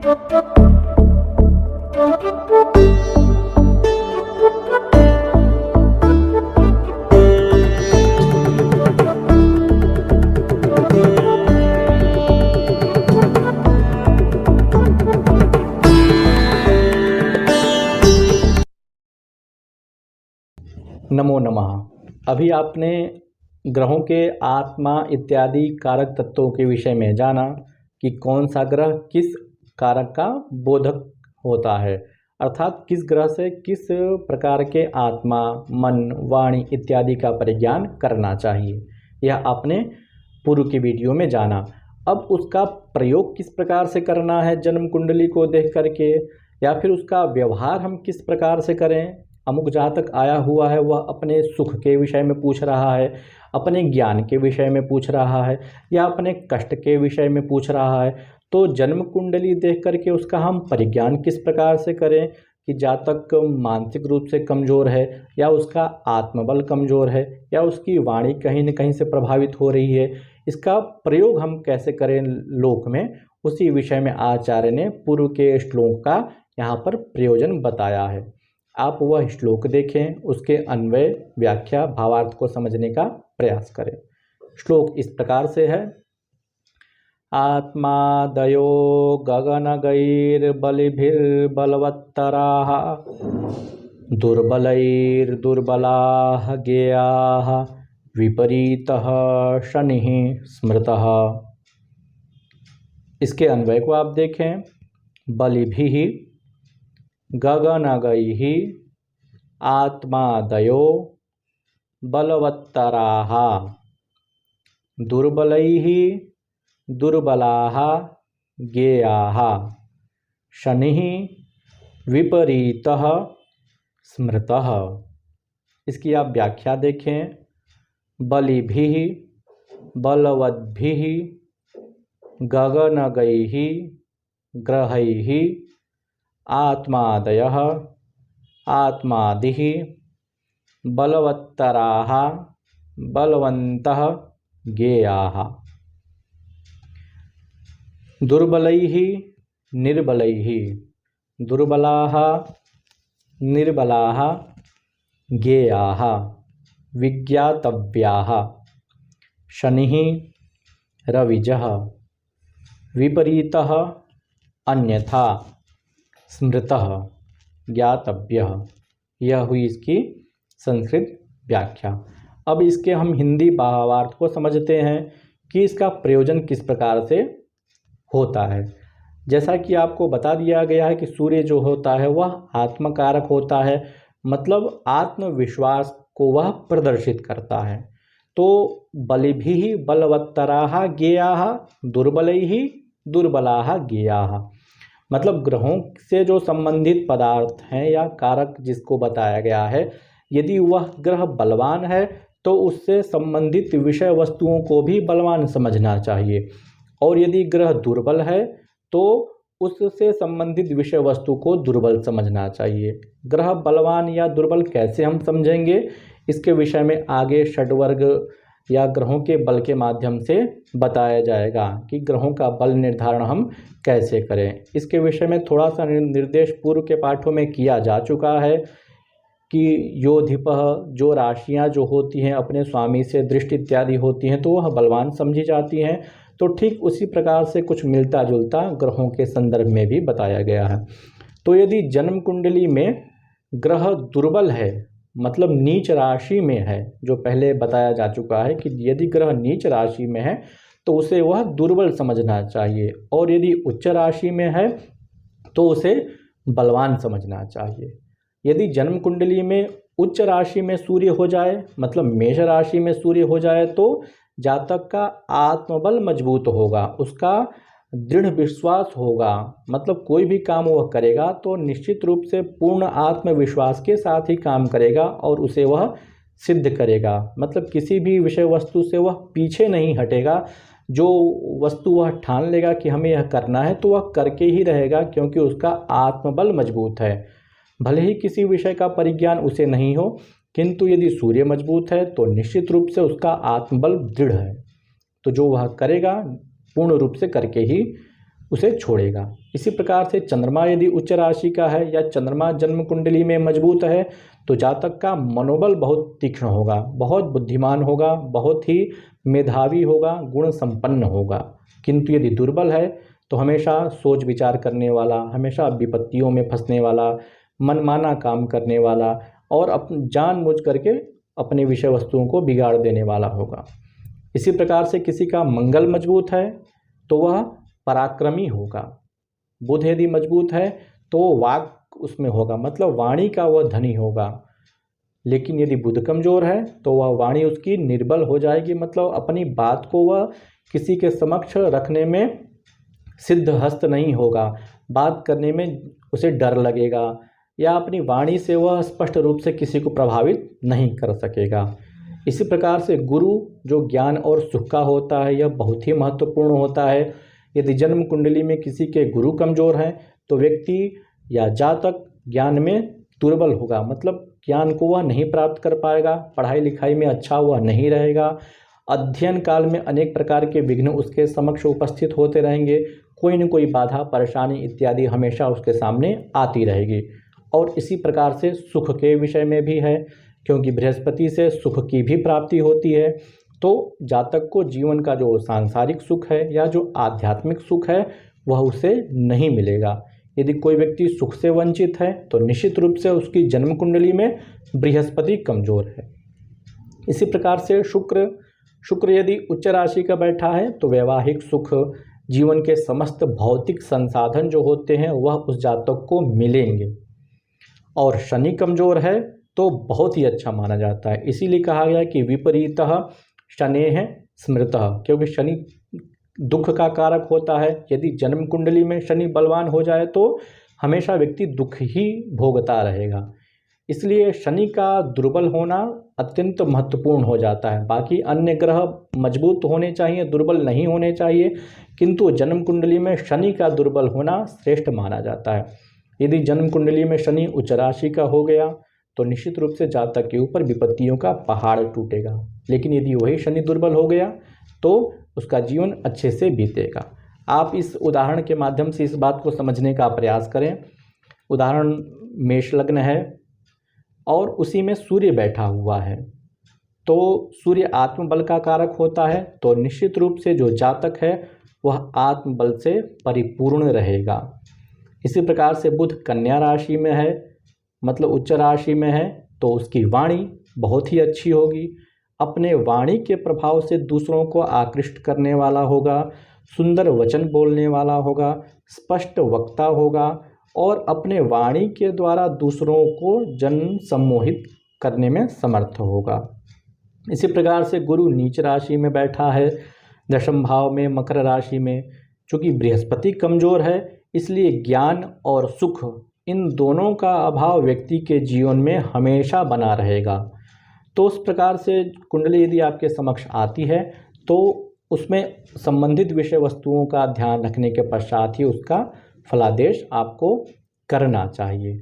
नमो नमः। अभी आपने ग्रहों के आत्मा इत्यादि कारक तत्वों के विषय में जाना कि कौन सा ग्रह किस कारक का बोधक होता है, अर्थात किस ग्रह से किस प्रकार के आत्मा, मन, वाणी इत्यादि का परिज्ञान करना चाहिए। यह आपने पूर्व की वीडियो में जाना। अब उसका प्रयोग किस प्रकार से करना है जन्म कुंडली को देख करके, या फिर उसका व्यवहार हम किस प्रकार से करें। अमुक जातक आया हुआ है, वह अपने सुख के विषय में पूछ रहा है, अपने ज्ञान के विषय में पूछ रहा है, या अपने कष्ट के विषय में पूछ रहा है, तो जन्म कुंडली देख करके उसका हम परिज्ञान किस प्रकार से करें कि जातक मानसिक रूप से कमज़ोर है, या उसका आत्मबल कमज़ोर है, या उसकी वाणी कहीं न कहीं से प्रभावित हो रही है। इसका प्रयोग हम कैसे करें लोक में, उसी विषय में आचार्य ने पूर्व के श्लोक का यहाँ पर प्रयोजन बताया है। आप वह श्लोक देखें, उसके अन्वय, व्याख्या, भावार्थ को समझने का प्रयास करें। श्लोक इस प्रकार से है। आत्मादयो गगनगैर्बलिभिर्बलवत्तराः दुर्बलैर्दुर्बलाः गेयाः विपरीतः शनिः स्मृतः। इसके अन्वय को आप देखें। बलिभिः गगनगैः आत्मादयो बलवत्तराः दुर्बलैः दुर्बलाः गेयाः शनिः विपरीतः स्मृतः। इसकी आप व्याख्या देखें। बलिभिः बलवद्भिः गगनगैः ग्रहैः आत्मादयः आत्मादिः बलवत्तराः बलवन्तः गेयाः दुर्बलैः निर्बलैः दुर्बलाः निर्बलाः गेयाः विज्ञातव्याः शनिः रविजः विपरीतः अन्यथा स्मृतः ज्ञातव्यः। यह हुई इसकी संस्कृत व्याख्या। अब इसके हम हिंदी भावार्थ को समझते हैं कि इसका प्रयोजन किस प्रकार से होता है। जैसा कि आपको बता दिया गया है कि सूर्य जो होता है वह आत्मकारक होता है, मतलब आत्मविश्वास को वह प्रदर्शित करता है। तो बलिभिः बलवत्तराः गेयाः दुर्बलैः दुर्बलाः गेयाः, मतलब ग्रहों से जो संबंधित पदार्थ हैं या कारक जिसको बताया गया है, यदि वह ग्रह बलवान है तो उससे संबंधित विषय वस्तुओं को भी बलवान समझना चाहिए, और यदि ग्रह दुर्बल है तो उससे संबंधित विषय वस्तु को दुर्बल समझना चाहिए। ग्रह बलवान या दुर्बल कैसे हम समझेंगे, इसके विषय में आगे षड्वर्ग या ग्रहों के बल के माध्यम से बताया जाएगा कि ग्रहों का बल निर्धारण हम कैसे करें। इसके विषय में थोड़ा सा निर्देश पूर्व के पाठों में किया जा चुका है कि योधिपः, जो राशियां जो होती हैं अपने स्वामी से दृष्टि इत्यादि होती हैं तो वह बलवान समझी जाती हैं। तो ठीक उसी प्रकार से कुछ मिलता जुलता ग्रहों के संदर्भ में भी बताया गया है। तो यदि जन्म कुंडली में ग्रह दुर्बल है, मतलब नीच राशि में है, जो पहले बताया जा चुका है कि यदि ग्रह नीच राशि में है तो उसे वह दुर्बल समझना चाहिए, और यदि उच्च राशि में है तो उसे बलवान समझना चाहिए। यदि जन्म कुंडली में उच्च राशि में सूर्य हो जाए, मतलब मेष राशि में सूर्य हो जाए, तो जातक का आत्मबल मजबूत होगा, उसका दृढ़ विश्वास होगा, मतलब कोई भी काम वह करेगा तो निश्चित रूप से पूर्ण आत्मविश्वास के साथ ही काम करेगा और उसे वह सिद्ध करेगा। मतलब किसी भी विषय वस्तु से वह पीछे नहीं हटेगा। जो वस्तु वह ठान लेगा कि हमें यह करना है तो वह करके ही रहेगा, क्योंकि उसका आत्मबल मजबूत है। भले ही किसी विषय का परिज्ञान उसे नहीं हो, किंतु यदि सूर्य मजबूत है तो निश्चित रूप से उसका आत्मबल दृढ़ है, तो जो वह करेगा पूर्ण रूप से करके ही उसे छोड़ेगा। इसी प्रकार से चंद्रमा यदि उच्च राशि का है या चंद्रमा जन्म कुंडली में मजबूत है तो जातक का मनोबल बहुत तीक्ष्ण होगा, बहुत बुद्धिमान होगा, बहुत ही मेधावी होगा, गुण संपन्न होगा। किंतु यदि दुर्बल है तो हमेशा सोच विचार करने वाला, हमेशा विपत्तियों में फंसने वाला, मनमाना काम करने वाला और जानबूझ करके अपने विषय वस्तुओं को बिगाड़ देने वाला होगा। इसी प्रकार से किसी का मंगल मजबूत है तो वह पराक्रमी होगा। बुध यदि मजबूत है तो वाक उसमें होगा, मतलब वाणी का वह धनी होगा। लेकिन यदि बुध कमजोर है तो वह वाणी उसकी निर्बल हो जाएगी, मतलब अपनी बात को वह किसी के समक्ष रखने में सिद्ध हस्त नहीं होगा, बात करने में उसे डर लगेगा या अपनी वाणी से वह स्पष्ट रूप से किसी को प्रभावित नहीं कर सकेगा। इसी प्रकार से गुरु जो ज्ञान और सुख का होता है यह बहुत ही महत्वपूर्ण होता है। यदि जन्म कुंडली में किसी के गुरु कमजोर हैं तो व्यक्ति या जातक ज्ञान में दुर्बल होगा, मतलब ज्ञान को वह नहीं प्राप्त कर पाएगा, पढ़ाई लिखाई में अच्छा वह नहीं रहेगा, अध्ययन काल में अनेक प्रकार के विघ्न उसके समक्ष उपस्थित होते रहेंगे, कोई न कोई बाधा परेशानी इत्यादि हमेशा उसके सामने आती रहेगी। और इसी प्रकार से सुख के विषय में भी है, क्योंकि बृहस्पति से सुख की भी प्राप्ति होती है। तो जातक को जीवन का जो सांसारिक सुख है या जो आध्यात्मिक सुख है वह उसे नहीं मिलेगा। यदि कोई व्यक्ति सुख से वंचित है तो निश्चित रूप से उसकी जन्म कुंडली में बृहस्पति कमजोर है। इसी प्रकार से शुक्र यदि उच्च राशि का बैठा है तो वैवाहिक सुख, जीवन के समस्त भौतिक संसाधन जो होते हैं वह उस जातक को मिलेंगे। और शनि कमजोर है तो बहुत ही अच्छा माना जाता है, इसीलिए कहा गया कि विपरीतः शनेः स्मृतः, क्योंकि शनि दुख का कारक होता है। यदि जन्म कुंडली में शनि बलवान हो जाए तो हमेशा व्यक्ति दुख ही भोगता रहेगा। इसलिए शनि का दुर्बल होना अत्यंत महत्वपूर्ण हो जाता है। बाकी अन्य ग्रह मजबूत होने चाहिए, दुर्बल नहीं होने चाहिए, किंतु जन्म कुंडली में शनि का दुर्बल होना श्रेष्ठ माना जाता है। यदि जन्म कुंडली में शनि उच्च राशि का हो गया तो निश्चित रूप से जातक के ऊपर विपत्तियों का पहाड़ टूटेगा। लेकिन यदि वही शनि दुर्बल हो गया तो उसका जीवन अच्छे से बीतेगा। आप इस उदाहरण के माध्यम से इस बात को समझने का प्रयास करें। उदाहरण मेष लग्न है और उसी में सूर्य बैठा हुआ है, तो सूर्य आत्मबल का कारक होता है, तो निश्चित रूप से जो जातक है वह आत्मबल से परिपूर्ण रहेगा। इसी प्रकार से बुध कन्या राशि में है, मतलब उच्च राशि में है, तो उसकी वाणी बहुत ही अच्छी होगी, अपने वाणी के प्रभाव से दूसरों को आकृष्ट करने वाला होगा, सुंदर वचन बोलने वाला होगा, स्पष्ट वक्ता होगा और अपने वाणी के द्वारा दूसरों को जन सम्मोहित करने में समर्थ होगा। इसी प्रकार से गुरु नीच राशि में बैठा है, दशम भाव में मकर राशि में। चूँकि बृहस्पति कमजोर है इसलिए ज्ञान और सुख इन दोनों का अभाव व्यक्ति के जीवन में हमेशा बना रहेगा। तो उस प्रकार से कुंडली यदि आपके समक्ष आती है तो उसमें संबंधित विषय वस्तुओं का ध्यान रखने के पश्चात ही उसका फलादेश आपको करना चाहिए।